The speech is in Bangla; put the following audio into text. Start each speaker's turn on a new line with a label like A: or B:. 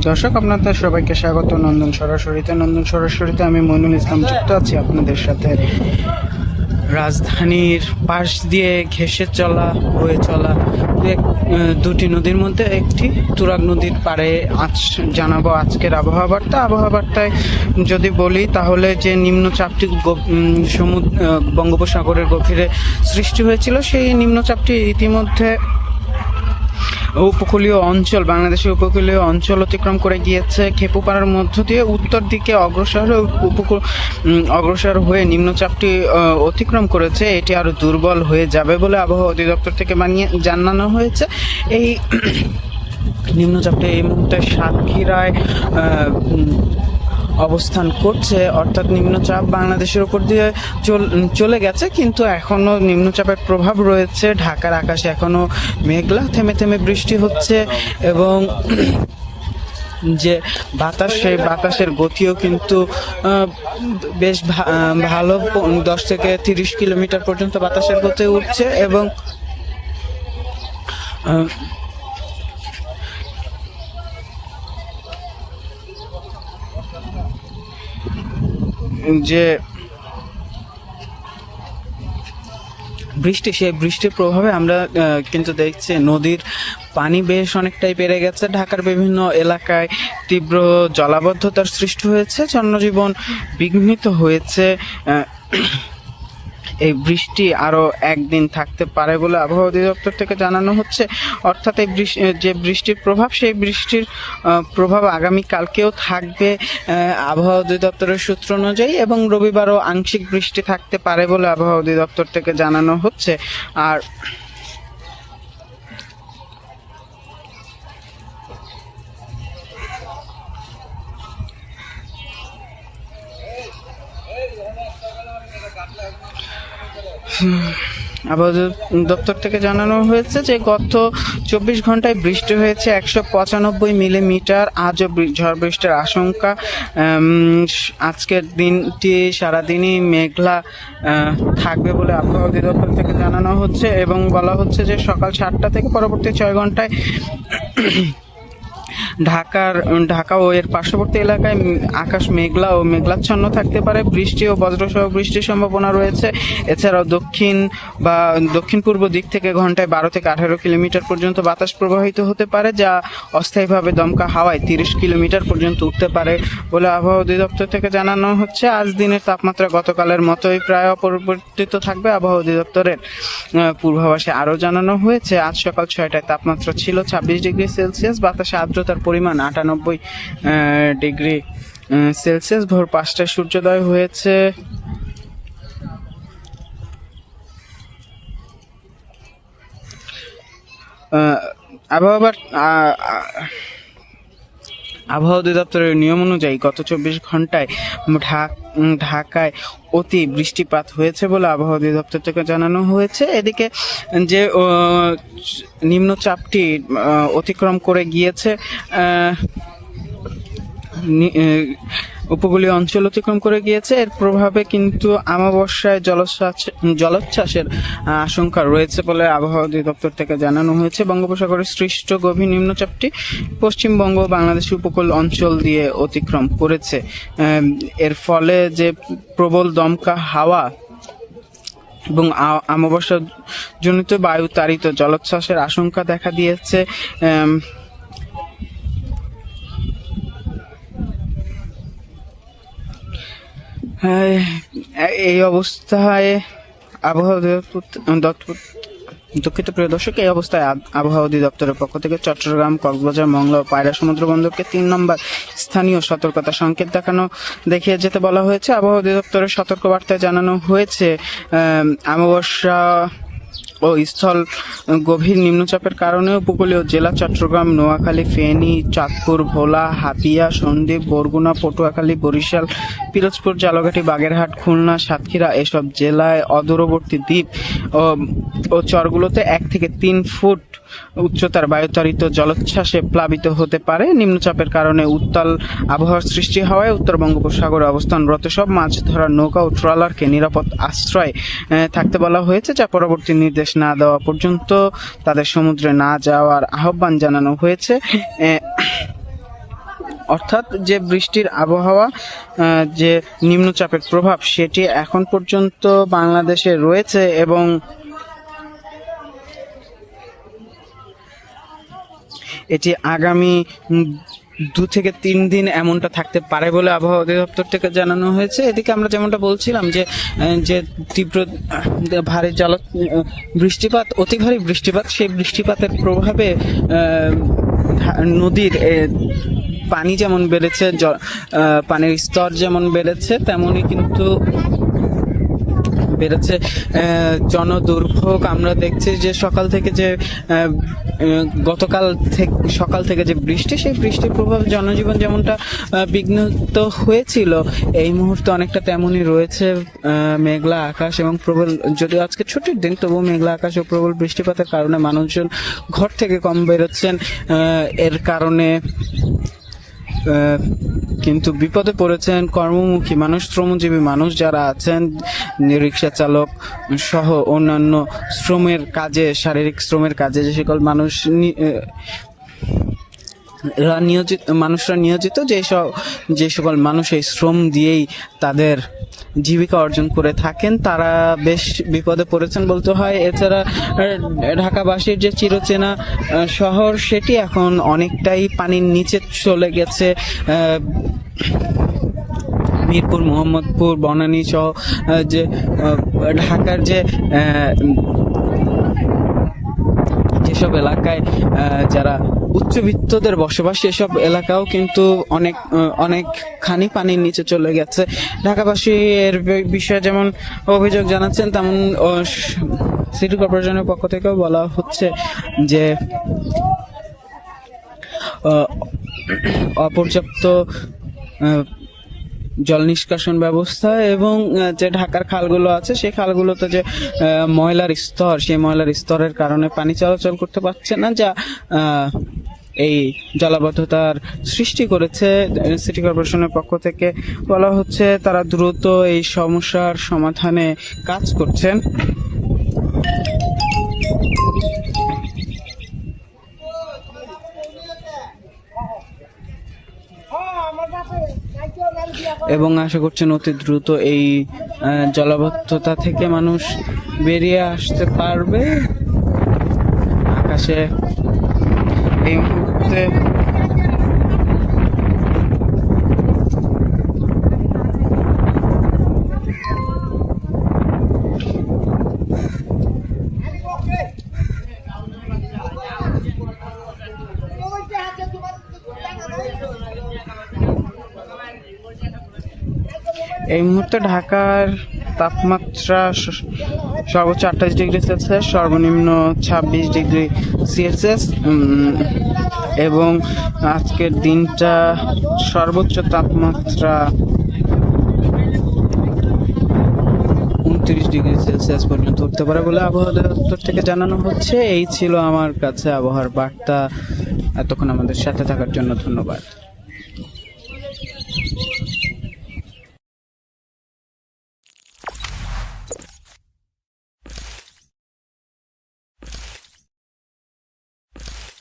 A: দর্শক, আপনাদের সবাইকে স্বাগত নন্দন সরাসরিতে আমি মইনুল ইসলাম যুক্ত আছি আপনাদের সাথে। রাজধানীর পাশ দিয়ে ঘেঁষে চলা, বয়ে চলা দুটি নদীর মধ্যে একটি তুরাগ নদীর পাড়ে জানাবো আজকের আবহাওয়া বার্তায় যদি বলি তাহলে যে নিম্নচাপটি বঙ্গোপসাগরের গভীরে সৃষ্টি হয়েছিল, সেই নিম্নচাপটি ইতিমধ্যে বাংলাদেশের উপকূলীয় অঞ্চল অতিক্রম করে গিয়েছে। খেপুপাড়ার মধ্য দিয়ে উত্তর দিকে অগ্রসর হয়ে নিম্নচাপটি অতিক্রম করেছে। এটি আরো দুর্বল হয়ে যাবে বলে আবহাওয়া অধিদপ্তর থেকে জানানো হয়েছে। এই নিম্নচাপটি এই মুহূর্তে সাতক্ষীরায় অবস্থান করছে, অর্থাৎ নিম্নচাপ বাংলাদেশের উপর দিয়ে চলে গেছে, কিন্তু এখনো নিম্নচাপের প্রভাব রয়েছে। ঢাকার আকাশে এখনো মেঘলা, থেমে থেমে বৃষ্টি হচ্ছে এবং যে বাতাসের গতিও কিন্তু বেশ ভালো, 10 থেকে 30 কিলোমিটার পর্যন্ত বাতাসের গতি উঠছে এবং যে সেই বৃষ্টির প্রভাবে আমরা কিন্তু দেখছি নদীর পানি বেশ অনেকটাই বেড়ে গেছে। ঢাকার বিভিন্ন এলাকায় তীব্র জলাবদ্ধতার সৃষ্টি হয়েছে, জনজীবন বিঘ্নিত হয়েছে। এই বৃষ্টি আরো একদিন থাকতে পারে বলে আবহাওয়া অধিদপ্তর থেকে জানানো হচ্ছে। অর্থাৎ এই যে বৃষ্টির প্রভাব, সেই বৃষ্টির প্রভাব আগামী কালকেও থাকবে আবহাওয়া অধিদপ্তরের সূত্র অনুযায়ী, এবং রবিবারও আংশিক বৃষ্টি থাকতে পারে বলে আবহাওয়া অধিদপ্তর থেকে জানানো হচ্ছে। আর আবহাওয়া দপ্তর থেকে জানানো হয়েছে যে গত 24 ঘন্টায় বৃষ্টি হয়েছে 195 মিলিমিটার। আজও ঝড় বৃষ্টির আশঙ্কা। আজকের দিনটি সারাদিনই মেঘলা থাকবে বলে আবহাওয়া অধিদপ্তর থেকে জানানো হচ্ছে এবং বলা হচ্ছে যে সকাল 7টা থেকে পরবর্তী 6 ঘন্টায় ঢাকা ও এর পার্শ্ববর্তী এলাকায় আকাশ মেঘলা ও মেঘলাচ্ছন্ন থাকতে পারে। বৃষ্টি ও বজ্রসহ বৃষ্টির সম্ভাবনা রয়েছে। এছাড়াও দক্ষিণ পূর্ব দিক থেকে ঘন্টায় 12 থেকে 18 কিলোমিটার পর্যন্ত বাতাস প্রবাহিত হতে পারে, যা অস্থায়ীভাবে দমকা হাওয়ায় 30 কিলোমিটার পর্যন্ত উঠতে পারে বলে আবহাওয়া অধিদপ্তর থেকে জানানো হচ্ছে। আজ দিনের তাপমাত্রা গতকালের মতোই প্রায় অপরিবর্তিত থাকবে। আবহাওয়া অধিদপ্তরের পূর্বাভাসে আরও জানানো হয়েছে আজ সকাল 6টায় তাপমাত্রা ছিল 26 ডিগ্রি সেলসিয়াস, বাতাসে আর্দ্রতার পরিমাণ 98 ডিগ্রি সেলসিয়াস। ভোর 5টায় সূর্যোদয় হয়েছে আবহাওয়া অধিদপ্তরের নিয়ম অনুযায়ী গত 24 ঘন্টায় ঢাকায় অতি বৃষ্টিপাত হয়েছে বলে আবহাওয়া অধিদপ্তর থেকে জানানো হয়েছে। এদিকে যে নিম্নচাপটি অতিক্রম করে গিয়েছে, উপকূলীয় অঞ্চল অতিক্রম করে গিয়েছে, এর প্রভাবে কিন্তু আমাবস্যায় জলোচ্ছ্বাসের আশঙ্কা রয়েছে বলে আবহাওয়া অধিদপ্তর থেকে জানানো হয়েছে। বঙ্গোপসাগরে সৃষ্ট গভীর নিম্নচাপটি পশ্চিমবঙ্গ বাংলাদেশ উপকূল অঞ্চল দিয়ে অতিক্রম করেছে। এর ফলে যে প্রবল দমকা হাওয়া এবং আমাবস্যা জনিত বায়ু তাড়িত জলোচ্ছ্বাসের আশঙ্কা দেখা দিয়েছে। এই অবস্থায় দুঃখিত প্রিয় দর্শক, এই অবস্থায় আবহাওয়া অধিদপ্তরের পক্ষ থেকে চট্টগ্রাম, কক্সবাজার, মংলা ও পায়রা সমুদ্র বন্দরকে 3 নম্বর স্থানীয় সতর্কতা সংকেত দেখিয়ে যেতে বলা হয়েছে। আবহাওয়া অধিদপ্তরের সতর্কবার্তায় জানানো হয়েছে আমাবস্যা ও স্থল গভীর নিম্নচাপের কারণে উপকূলীয় জেলা চট্টগ্রাম, নোয়াখালী, ফেনী, চাঁদপুর, ভোলা, হাতিয়া, সন্দ্বীপ, বরগুনা, পটুয়াখালী, বরিশাল, পিরোজপুর, ঝালকাঠি, বাগেরহাট, খুলনা, সাতক্ষীরা এসব জেলায় অদূরবর্তী দ্বীপ ও চরগুলোতে 1 থেকে 3 ফুট উচ্চতার বায়ুতাড়িত জলোচ্ছ্বাসে প্লাবিত হতে পারে। নিম্নচাপের কারণে উত্তাল আবহাওয়ার সৃষ্টি হওয়ায় উত্তর বঙ্গোপসাগরে অবস্থানরত সব মাছ ধরার নৌকা ও ট্রলারকে নিরাপদ আশ্রয় থাকতে বলা হয়েছে, যা পরবর্তী নির্দেশ না দেওয়া পর্যন্ত তাদের সমুদ্রে না যাওয়ার আহ্বান জানানো হয়েছে। অর্থাৎ যে বৃষ্টির আবহাওয়া, যে নিম্নচাপের প্রভাব সেটি এখন পর্যন্ত বাংলাদেশে রয়েছে এবং এটি আগামী 2 থেকে 3 দিন এমনটা থাকতে পারে বলে আবহাওয়া অধিদপ্তর থেকে জানানো হয়েছে। এদিকে আমরা যেমনটা বলছিলাম যে যে তীব্র ভারী বৃষ্টিপাত, অতি ভারী বৃষ্টিপাত, সেই বৃষ্টিপাতের প্রভাবে নদীর পানি যেমন বেড়েছে, পানির স্তর যেমন বেড়েছে, তেমনই কিন্তু বেড়েছে জনদুর্ভোগ। আমরা দেখছি যে সকাল থেকে যে গতকাল থেকে সকাল থেকে যে বৃষ্টি, সেই বৃষ্টির প্রভাবে জনজীবন যেমনটা বিঘ্নিত হয়েছিল, এই মুহূর্তে অনেকটা তেমনই রয়েছে। মেঘলা আকাশ এবং প্রবল, যদিও আজকে ছুটির দিন, তবুও মেঘলা আকাশ ও প্রবল বৃষ্টিপাতের কারণে মানুষজন ঘর থেকে কম বেরোচ্ছেন। এর কারণে কিন্তু বিপদে পড়েছেন কর্মমুখী মানুষ, শ্রমজীবী মানুষ যারা আছেন, রিক্সা চালক সহ অন্যান্য শ্রমের কাজে, শারীরিক শ্রমের কাজে যে সকল মানুষরা নিয়োজিত, যে সকল মানুষ এই শ্রম দিয়েই তাদের জীবিকা অর্জন করে থাকেন, তারা বেশ বিপদে পড়েছেন বলতে হয়। এছাড়া ঢাকাবাসীর যে চিরচেনা শহর, সেটি এখন অনেকটাই পানির নিচে চলে গেছে। মিরপুর, মোহাম্মদপুর, বনানী সহ যে ঢাকার যেসব এলাকায় যারা উচ্চবিত্তদের বসবাস, সেসব এলাকাও কিন্তু অনেকখানি পানির নিচে চলে গেছে। ঢাকাবাসী এর বিষয়ে যেমন অভিযোগ জানাচ্ছেন, তেমন সিটি কর্পোরেশনের পক্ষ থেকেও বলা হচ্ছে যে অপর্যাপ্ত জল নিষ্কাশন ব্যবস্থা এবং যে ঢাকার খালগুলো আছে, সেই খালগুলোতে যে ময়লার স্তর, সেই ময়লার স্তরের কারণে পানি চলাচল করতে পারছে না, যা এই জলাবদ্ধতার সৃষ্টি করেছে। সিটি কর্পোরেশনের পক্ষ থেকে বলা হচ্ছে তারা দ্রুত এই সমস্যার সমাধানে কাজ করছেন। এবং আশা করছেন অতি দ্রুত এই জলাবদ্ধতা থেকে মানুষ বেরিয়ে আসতে পারবে। আকাশে এই মুহূর্তে ঢাকার তাপমাত্রা সর্বোচ্চ 28 ডিগ্রি সেলসিয়াস, সর্বনিম্ন 26 ডিগ্রি সেলসিয়াস এবং আজকের দিনটা সর্বোচ্চ তাপমাত্রা 29 ডিগ্রি সেলসিয়াস পর্যন্ত উঠতে পারে বলে আবহাওয়া দপ্তর থেকে জানানো হচ্ছে। এই ছিল আমার কাছে আবহাওয়ার বার্তা। এতক্ষণ আমাদের সাথে থাকার জন্য ধন্যবাদ।